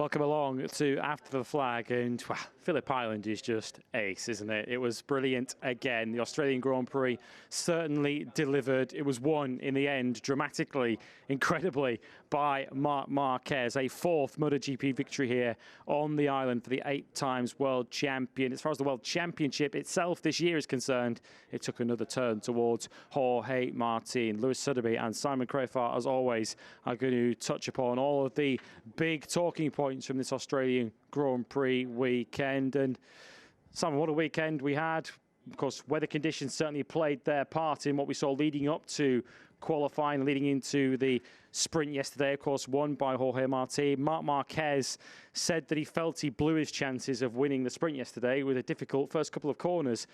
Welcome along to After the Flag, and wow, Phillip Island is just ace, isn't it? It was brilliant again. The Australian Grand Prix certainly delivered. It was won in the end dramatically, incredibly, by Marc Marquez. A fourth MotoGP victory here on the island for the 8 times world champion. As far as the World Championship itself this year is concerned, it took another turn towards Jorge Martin. Lewis Suddaby and Simon Crafar, as always, are going to touch upon all of the big talking points from this Australian Grand Prix weekend. And Simon, what a weekend we had. Of course, weather conditions certainly played their part in what we saw leading up to qualifying, leading into the sprint yesterday, of course, won by Jorge Martin. Marc Marquez said that he felt he blew his chances of winning the sprint yesterday with a difficult first couple of corners.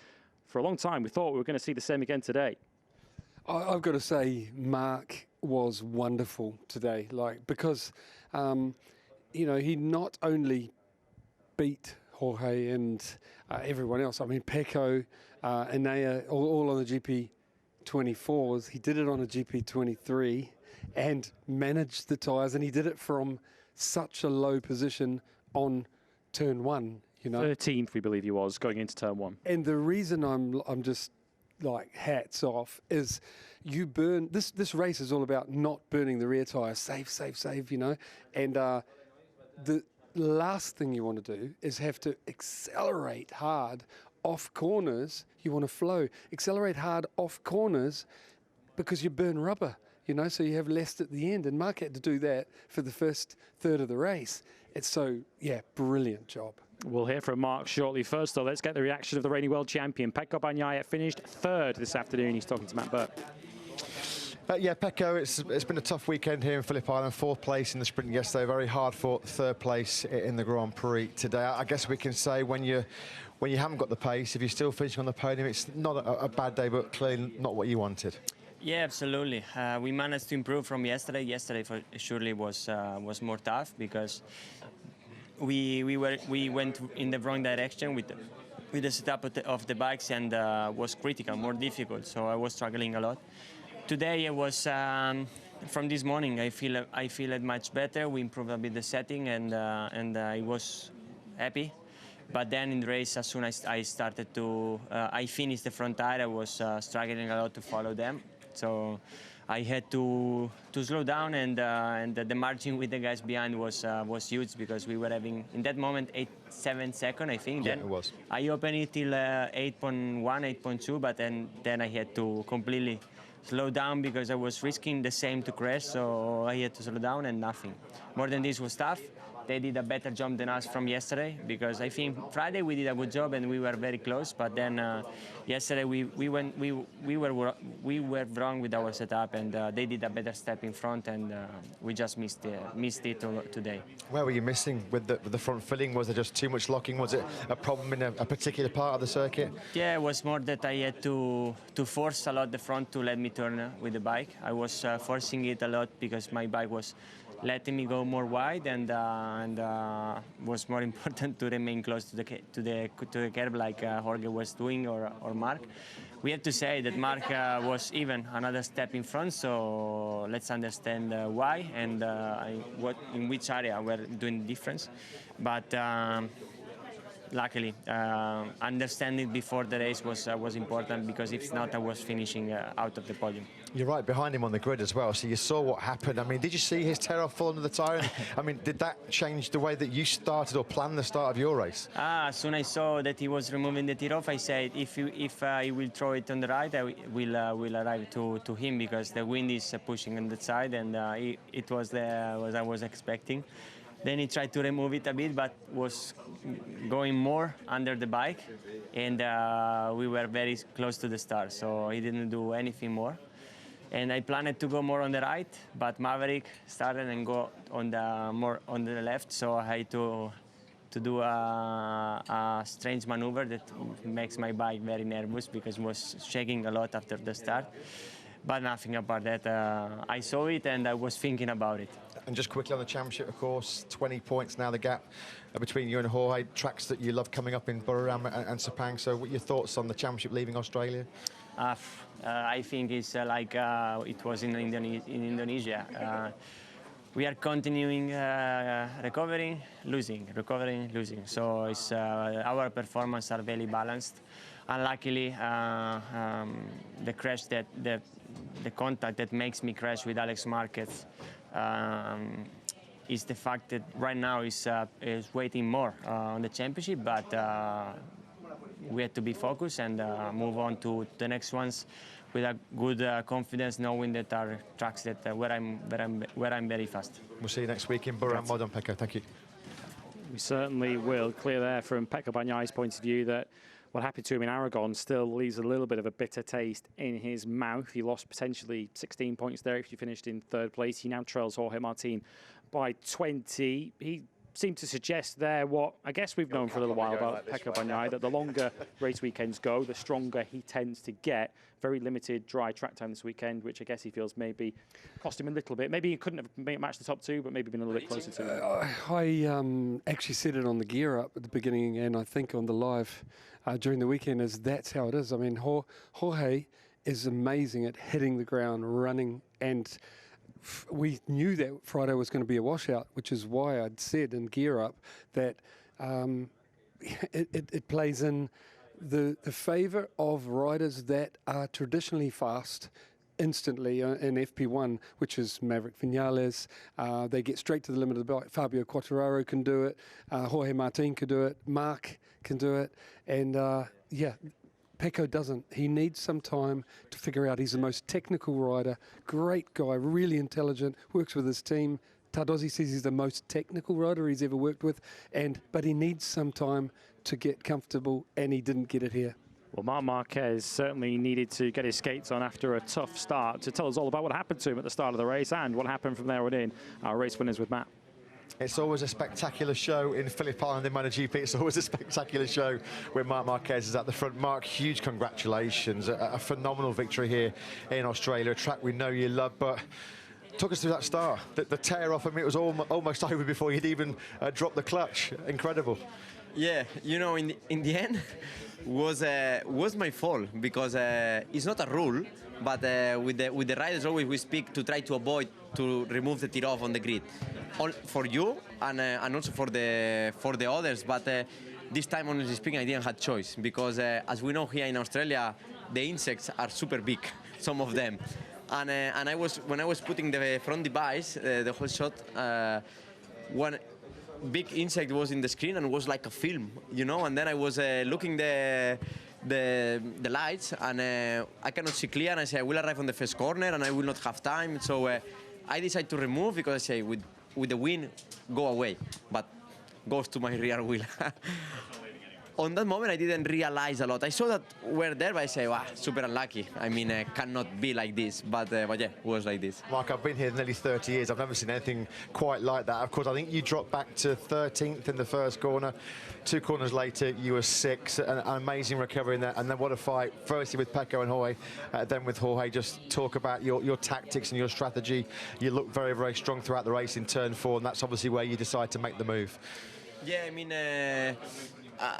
For a long time, we thought we were going to see the same again today. I've got to say, Marc was wonderful today, because you know, he not only beat Jorge and everyone else. I mean, Pecco, Bagnaia, all on the GP24s. He did it on a GP23 and managed the tyres, and he did it from such a low position on turn 1. You know, 13th, we believe he was, going into turn 1. And the reason I'm just like hats off is you burn this race is all about not burning the rear tyre. Save, you know, and the last thing you want to do is have to accelerate hard off corners. You want to flow, accelerate hard off corners because you burn rubber, you know, so you have less at the end. And Marc had to do that for the first third of the race. It's so, yeah, brilliant job. We'll hear from Marc shortly. First, though, let's get the reaction of the reigning world champion. Pecco Bagnaia finished 3rd this afternoon. He's talking to Matt Burke. Yeah, Pecco, it's been a tough weekend here in Phillip Island. 4th place in the sprint yesterday. Very hard for 3rd place in the Grand Prix today. I guess we can say when you haven't got the pace, if you're still finishing on the podium, it's not a bad day, but clearly not what you wanted. Yeah, absolutely. We managed to improve from yesterday. Yesterday surely was more tough because we went in the wrong direction with the setup of the bikes, and was critical, more difficult. So I was struggling a lot. Today it was from this morning. I feel it much better. We improved a bit the setting, and I was happy. But then in the race, as soon as I started to, I finished the front tire, I was struggling a lot to follow them. So I had to slow down, and the margin with the guys behind was huge because we were having in that moment 7 seconds, I think. Yeah, then it was. I opened it till 8.1, 8.2, but then I had to completely slow down because I was risking the same to crash. So I had to slow down, and nothing more than this was tough. They did a better job than us from yesterday, because I think Friday we did a good job and we were very close. But then yesterday we were wrong with our setup, and they did a better step in front, and we just missed it today. Where were you missing with the front filling? Was there just too much locking? Was it a problem in a particular part of the circuit? Yeah, it was more that I had to force a lot the front to let me turn with the bike. I was forcing it a lot because my bike was letting me go more wide, and was more important to remain close to the curb like Jorge was doing, or Marc. We have to say that Marc was even another step in front, so let's understand why and in which area we're doing the difference. But luckily, understanding before the race was important, because if not, I was finishing out of the podium. You're right behind him on the grid as well, so you saw what happened. I mean, did you see his tear off full under the tyre? I mean, did that change the way that you started or planned the start of your race? As soon as I saw that he was removing the tear off, I said, if he will throw it on the right, I will arrive to him, because the wind is pushing on that side, and it was what I was expecting. Then he tried to remove it a bit, but was going more under the bike, and we were very close to the start, so he didn't do anything more. And I planned to go more on the right, but Maverick started and go on more on the left, so I had to do a strange maneuver that makes my bike very nervous, because it was shaking a lot after the start. But nothing about that. I saw it and I was thinking about it. And just quickly on the championship, of course, 20 points now, the gap between you and Jorge. Tracks that you love coming up in Buriram and Sepang. So what are your thoughts on the championship leaving Australia? I think it's like it was in Indonesia. we are continuing recovering, losing. So it's, our performance are very balanced. Unluckily, the crash the contact that makes me crash with Alex Marquez is the fact that right now is waiting more on the championship, but we have to be focused and move on to the next ones with a good confidence, knowing that our tracks that where I'm very fast. We'll see you next week in Bahrain. Well done, Pecco. Thank you. We certainly will. Clear there from Pecco Bagnaia's point of view that what happened to him in Aragon still leaves a little bit of a bitter taste in his mouth. He lost potentially 16 points there if he finished in third place. He now trails Jorge Martin by 20. He seemed to suggest there what I guess we've known for a little while about Pecco Bagnaia, that the longer race weekends go, the stronger he tends to get. Very limited dry track time this weekend, which I guess he feels maybe cost him a little bit. Maybe he couldn't have matched the top two, but maybe been a little bit closer to it. I actually said it on the gear up at the beginning, and I think on the live during the weekend, is that's how it is. I mean, Jorge is amazing at hitting the ground, running, and we knew that Friday was going to be a washout, which is why I'd said in gear up that it plays in the favour of riders that are traditionally fast instantly in FP1, which is Maverick Vinales. They get straight to the limit of the bike. Fabio Quartararo can do it. Jorge Martin can do it. Mark can do it. And yeah, Pecco doesn't. He needs some time to figure out. He's the most technical rider, great guy, really intelligent, works with his team. Tardozzi says he's the most technical rider he's ever worked with, but he needs some time to get comfortable, and he didn't get it here. Well, Marc Marquez certainly needed to get his skates on after a tough start to tell us all about what happened to him at the start of the race and what happened from there on in. Our race winners with Matt. It's always a spectacular show in Phillip Island in MotoGP. It's always a spectacular show when Marc Marquez is at the front. Marc, huge congratulations. A phenomenal victory here in Australia, a track we know you love, but talk us through that start. The tear off, I mean, it was almost over before you'd even dropped the clutch. Incredible. Yeah, you know, in the end, was my fault, because it's not a rule, but with the riders always we speak to try to avoid to remove the tear off on the grid, for you and also for the others. But this time, honestly speaking, I didn't have choice, because as we know here in Australia, the insects are super big, some of them, and when I was putting the front device, the whole shot, one big insect was in the screen and was like a film, you know, and then I was looking the lights, and I cannot see clear, and I say I will arrive on the first corner and I will not have time, so I decided to remove, because I say with the wind go away, but goes to my rear wheel. On that moment, I didn't realize a lot. I saw that we're there, but I say, wow, super unlucky. I mean, cannot be like this, but yeah, it was like this. Mark, I've been here nearly 30 years. I've never seen anything quite like that. Of course, I think you dropped back to 13th in the first corner. 2 corners later, you were 6th. An amazing recovery in there. And then what a fight, firstly with Pecco and Jorge, then with Jorge. Just talk about your tactics and your strategy. You look very, very strong throughout the race in turn 4, and that's obviously where you decide to make the move. Yeah, I mean,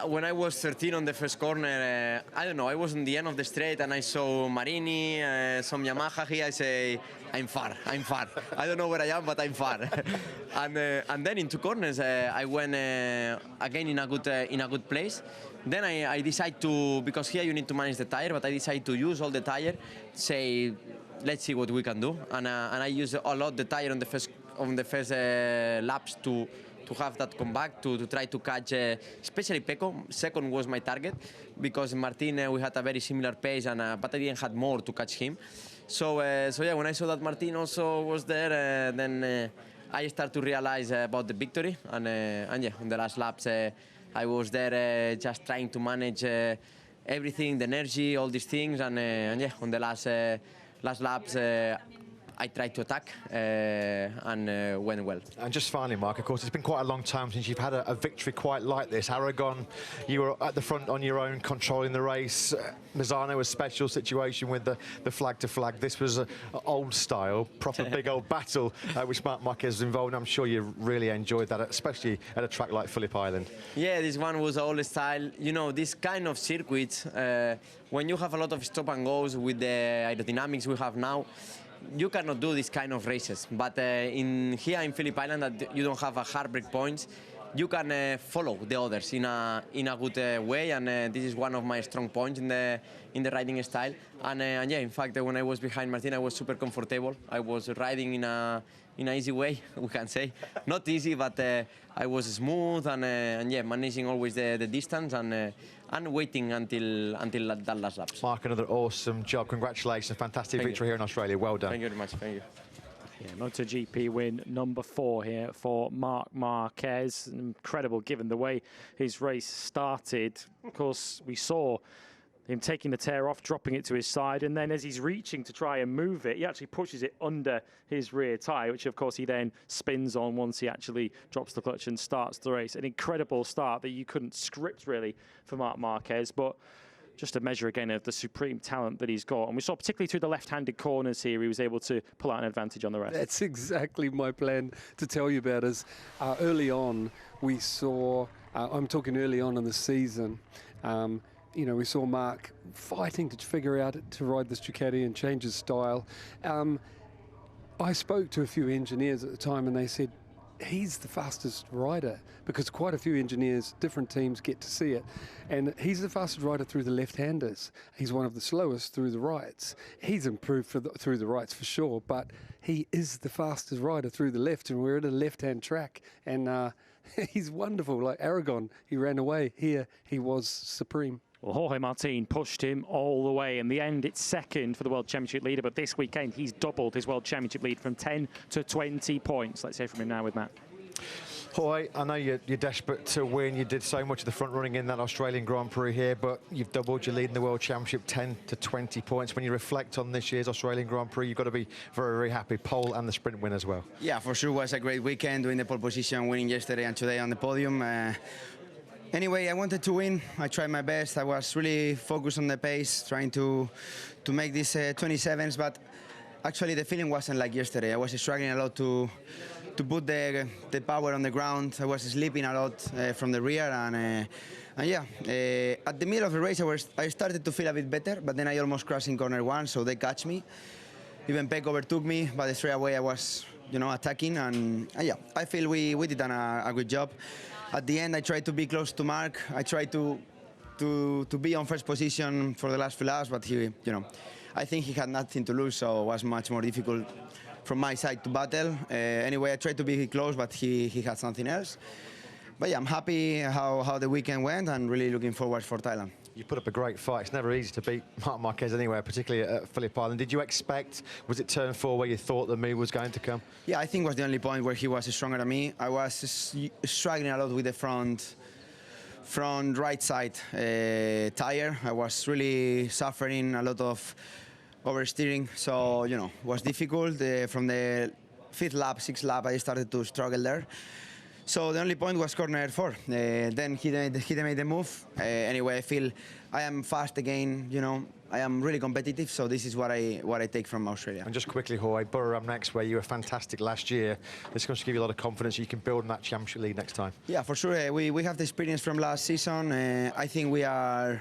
when I was 13 on the first corner, I don't know, I was on the end of the straight and I saw Marini, some Yamaha here. I say, I'm far. I don't know where I am, but I'm far. and then in 2 corners, I went again in a good place. Then I decide to, because here you need to manage the tire, but I decide to use all the tire, say, let's see what we can do. And I use a lot the tire on the first laps to have that come back, to try to catch, especially Pecco. Second was my target, because Martin, we had a very similar pace, but I didn't have more to catch him. So yeah, when I saw that Martin also was there, then I started to realize about the victory, and yeah, on the last laps, I was there just trying to manage everything, the energy, all these things, and yeah, on the last laps, I tried to attack and went well. And just finally, Mark, of course, it's been quite a long time since you've had a victory quite like this. Aragon, you were at the front on your own, controlling the race. Misano, a special situation with the flag to flag. This was an old style, proper big old battle, which Marc Marquez was involved in. I'm sure you really enjoyed that, especially at a track like Phillip Island. Yeah, this one was old style. You know, this kind of circuits, when you have a lot of stop and goes with the aerodynamics we have now, you cannot do this kind of races. But in Phillip Island, that you don't have a heartbreak points. You can follow the others in a good way, and this is one of my strong points in the riding style. And yeah, in fact, when I was behind Martin, I was super comfortable. I was riding in an easy way, we can say. Not easy, but I was smooth and yeah, managing always the distance and waiting until that last lap. Mark, another awesome job. Congratulations, fantastic victory here in Australia. Well done. Thank you very much. Thank you. Yeah, MotoGP win number 4 here for Marc Marquez. Incredible given the way his race started. Of course, we saw him taking the tear off, dropping it to his side, and then as he's reaching to try and move it, he actually pushes it under his rear tyre, which of course he then spins on once he actually drops the clutch and starts the race. An incredible start that you couldn't script really for Marc Marquez, but just a measure again of the supreme talent that he's got. And we saw particularly through the left-handed corners here, he was able to pull out an advantage on the rest. That's exactly my plan to tell you about is early on we saw, I'm talking early on in the season, you know, we saw Mark fighting to figure out to ride this Ducati and change his style. I spoke to a few engineers at the time and they said, he's the fastest rider, because quite a few engineers, different teams get to see it. And he's the fastest rider through the left-handers. He's one of the slowest through the rights. He's improved through the rights for sure, but he is the fastest rider through the left, and we're at a left-hand track. And he's wonderful, like Aragon. He ran away. Here, he was supreme. Well, Jorge Martin pushed him all the way. In the end, it's second for the World Championship leader, but this weekend he's doubled his World Championship lead from 10 to 20 points. Let's hear from him now with Matt. Jorge, I know you're desperate to win. You did so much of the front running in that Australian Grand Prix here, but you've doubled your lead in the World Championship, 10 to 20 points. When you reflect on this year's Australian Grand Prix, you've got to be very, very happy. Pole and the sprint win as well. Yeah, for sure, it was a great weekend, doing the pole position, winning yesterday and today on the podium. Anyway, I wanted to win. I tried my best. I was really focused on the pace, trying to make these 27s, but actually the feeling wasn't like yesterday. I was struggling a lot to put the power on the ground. I was sleeping a lot from the rear, and yeah, at the middle of the race I started to feel a bit better, but then I almost crashed in corner 1, so they catch me. Even Pecco overtook me, but straight away I was, you know, attacking, and yeah, I feel we did a good job. At the end, I tried to be close to Mark. I tried to be on first position for the last few laps, but he, you know, I think he had nothing to lose, so it was much more difficult from my side to battle. Anyway, I tried to be close, but he had something else. But yeah, I'm happy how the weekend went, and really looking forward for Thailand. You put up a great fight. It's never easy to beat Marc Marquez anywhere, particularly at Phillip Island. Did you expect, was it turn 4 where you thought the move was going to come? Yeah, I think it was the only point where he was stronger than me. I was struggling a lot with the front right side tire. I was really suffering a lot of oversteering, so, you know, it was difficult. From the 5th lap, 6th lap, I started to struggle there. So the only point was corner 4. Then he made the move. Anyway, I feel I am fast again. You know, I am really competitive. So this is what I take from Australia. And just quickly, Jorge, Buriram next, where you were fantastic last year. This is going to give you a lot of confidence you can build on that championship lead next time. Yeah, for sure. We have the experience from last season. I think we know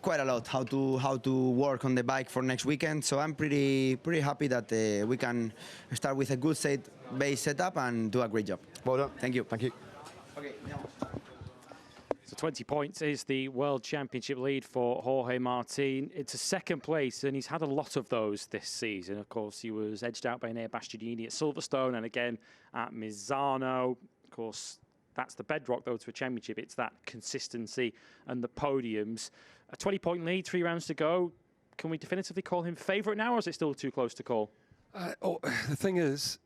quite a lot how to work on the bike for next weekend. So I'm pretty happy that we can start with a good base setup and do a great job. Well done. Thank you. Thank you. Okay. So 20 points is the World Championship lead for Jorge Martin. It's a second place, and he's had a lot of those this season. Of course, he was edged out by Enea Bastianini at Silverstone and again at Misano. Of course, that's the bedrock, though, to a championship. It's that consistency and the podiums. A 20-point lead, 3 rounds to go. Can we definitively call him favourite now, or is it still too close to call? The thing is,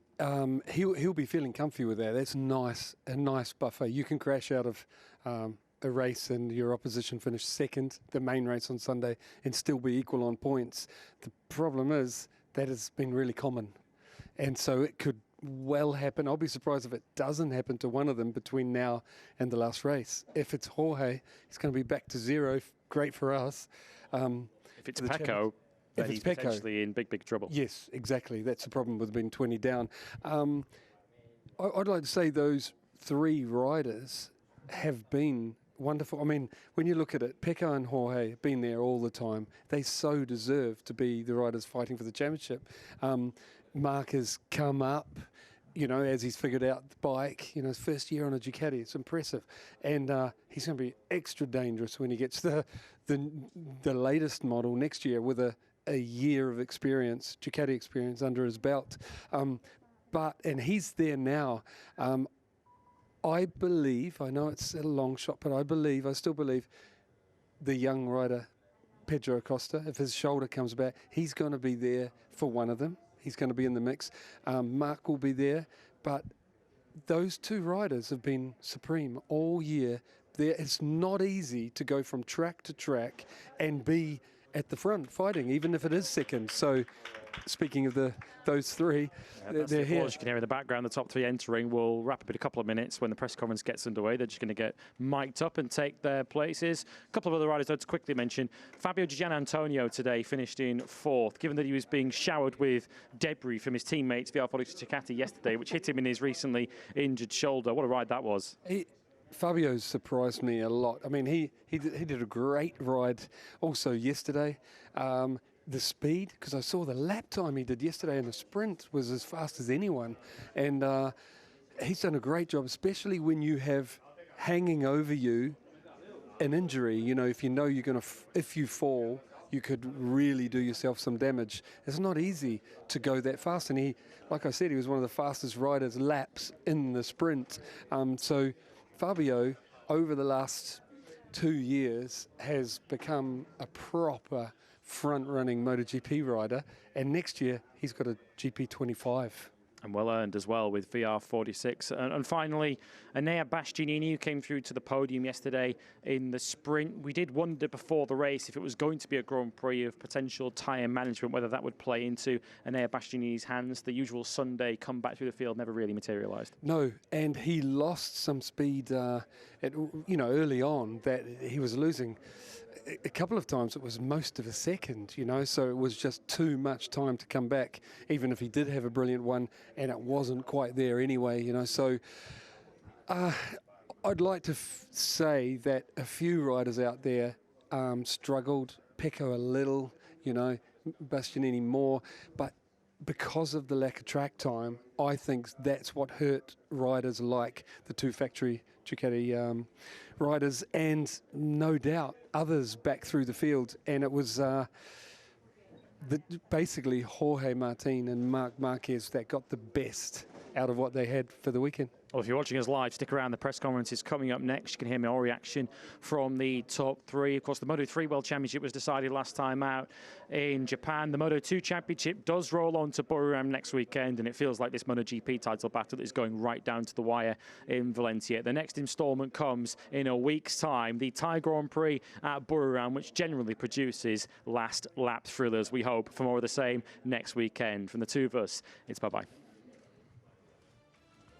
he'll be feeling comfy with that. That's nice, a nice buffer. You can crash out of a race and your opposition finish second, the main race on Sunday, and still be equal on points. The problem is that has been really common, and so it could well happen. I'll be surprised if it doesn't happen to one of them between now and the last race. If it's Jorge, he's going to be back to 0. Great for us. If it's Pecco, then he's potentially in big trouble. Yes, exactly. That's the problem with being 20 down. I'd like to say those 3 riders have been wonderful. I mean, when you look at it, Pecco and Jorge have been there all the time. They so deserve to be the riders fighting for the championship. Mark has come up, you know, as he's figured out the bike, you know, his first year on a Ducati. It's impressive. And he's going to be extra dangerous when he gets the latest model next year with a year of experience, Ducati experience under his belt. And he's there now. I believe, I know it's a long shot, but I still believe the young rider, Pedro Acosta, if his shoulder comes back, he's going to be there for one of them. He's going to be in the mix. Mark will be there, but those two riders have been supreme all year. It's not easy to go from track to track and be at the front fighting, even if it is second. So speaking of those three, they're here. You can hear in the background, the top three entering. We'll wrap up in a couple of minutes when the press conference gets underway. They're just going to get mic'd up and take their places. A couple of other riders I'd to quickly mention. Fabio Di Giannantonio today finished in 4th, given that he was being showered with debris from his teammates VR46 Ducati yesterday, which hit him in his recently injured shoulder. What a ride that was. Fabio surprised me a lot. I mean, he did a great ride also yesterday. The speed, because I saw the lap time he did yesterday in the sprint was as fast as anyone. And he's done a great job, especially when you have hanging over you an injury. You know, if you know you're going to, if you fall, you could really do yourself some damage. It's not easy to go that fast. And he, like I said, he was one of the fastest riders laps in the sprint. So Fabio, over the last 2 years, has become a proper front-running MotoGP rider, and next year he's got a GP25. And well earned as well with VR46. And finally, Enea Bastianini, who came through to the podium yesterday in the sprint. We did wonder before the race if it was going to be a Grand Prix of potential tyre management, whether that would play into Enea Bastianini's hands. The usual Sunday comeback through the field never really materialised. No, and he lost some speed, early on that he was losing. A couple of times it was most of a second, you know, so it was just too much time to come back, even if he did have a brilliant one, and it wasn't quite there anyway, you know. So I'd like to say that a few riders out there struggled, Pecco a little, you know, Bastianini more, but because of the lack of track time, I think that's what hurt riders like the two factory Ducati riders, and no doubt others back through the field. And it was basically Jorge Martin and Marc Marquez that got the best out of what they had for the weekend. Well, if you're watching us live, stick around. The press conference is coming up next. You can hear more reaction from the top three. Of course, the Moto3 World Championship was decided last time out in Japan. The Moto2 Championship does roll on to Buriram next weekend, and it feels like this MotoGP title battle is going right down to the wire in Valencia. The next instalment comes in a week's time, the Thai Grand Prix at Buriram, which generally produces last lap thrillers. We hope for more of the same next weekend. From the two of us, it's bye-bye.